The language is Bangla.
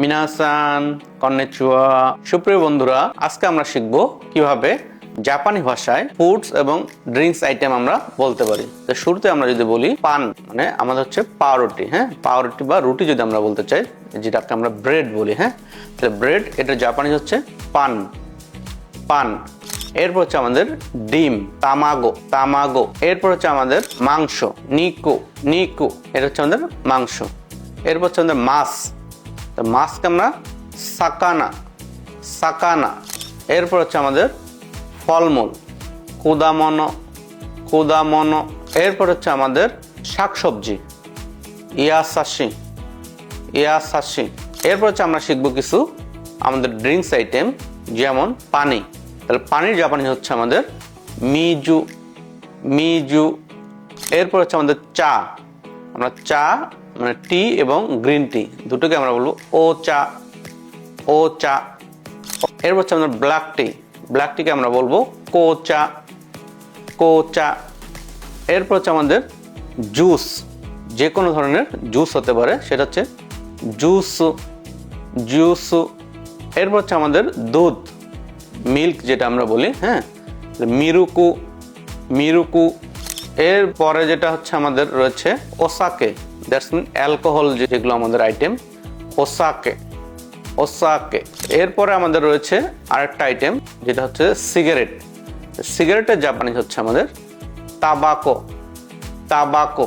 মিনাসান কন্নিচিওয়া। সুপ্রিয় বন্ধুরা, আজকে আমরা শিখব কিভাবে জাপানি ভাষায় ফুডস এবং ড্রিঙ্কস আইটেম আমরা বলতে পারি। তো শুরুতে আমরা যদি বলি পান, মানে আমাদের হচ্ছে পাউরুটি। হ্যাঁ, পাউরুটি বা রুটি যদি আমরা বলতে চাই, যেটাকে আমরা ব্রেড বলি। হ্যাঁ, তাহলে ব্রেড, এটা জাপানি হচ্ছে পান, পান। এরপর হচ্ছে আমাদের ডিম, তামাগো, তামাগো। এরপর হচ্ছে আমাদের মাংস, নিকো, নিকো। এটা হচ্ছে আমাদের মাংস। এরপর হচ্ছে আমাদের মাছ, তো মাছকে আমরা সাকানা, সাকানা। এরপর হচ্ছে আমাদের ফলমূল, কুদামনো, কুদামনো। এরপর হচ্ছে আমাদের শাকসবজি, ইয়াসাশি, ইয়াসাশি। এরপর হচ্ছে আমরা শিখবো কিছু আমাদের ড্রিঙ্কস আইটেম, যেমন পানি। তাহলে পানির জাপানি হচ্ছে আমাদের মিজু, মিজু। এরপর হচ্ছে আমাদের চা, আমরা চা মানে টি এবং গ্রিন টি দুটোকে আমরা বলবো ও চা, ও চা। এরপর হচ্ছে আমাদের ব্ল্যাক টি, ব্ল্যাক টিকে আমরা বলবো কো চা, কো চা। এরপর হচ্ছে আমাদের জুস, যে কোনো ধরনের জুস হতে পারে, সেটা হচ্ছে জুস, জুস। এরপর হচ্ছে আমাদের দুধ, মিল্ক যেটা আমরা বলি। হ্যাঁ, মিরুকু, মিরুকু। এরপরে যেটা হচ্ছে আমাদের রয়েছে ওসাকে, দ্যাটস মিন অ্যালকোহল, যেগুলো আমাদের আইটেম, ওসাকে, ওসাকে। এরপরে আমাদের রয়েছে আরেকটা আইটেম, যেটা হচ্ছে সিগারেট। সিগারেটের জাপানি হচ্ছে আমাদের তাবাকো, তাবাকো।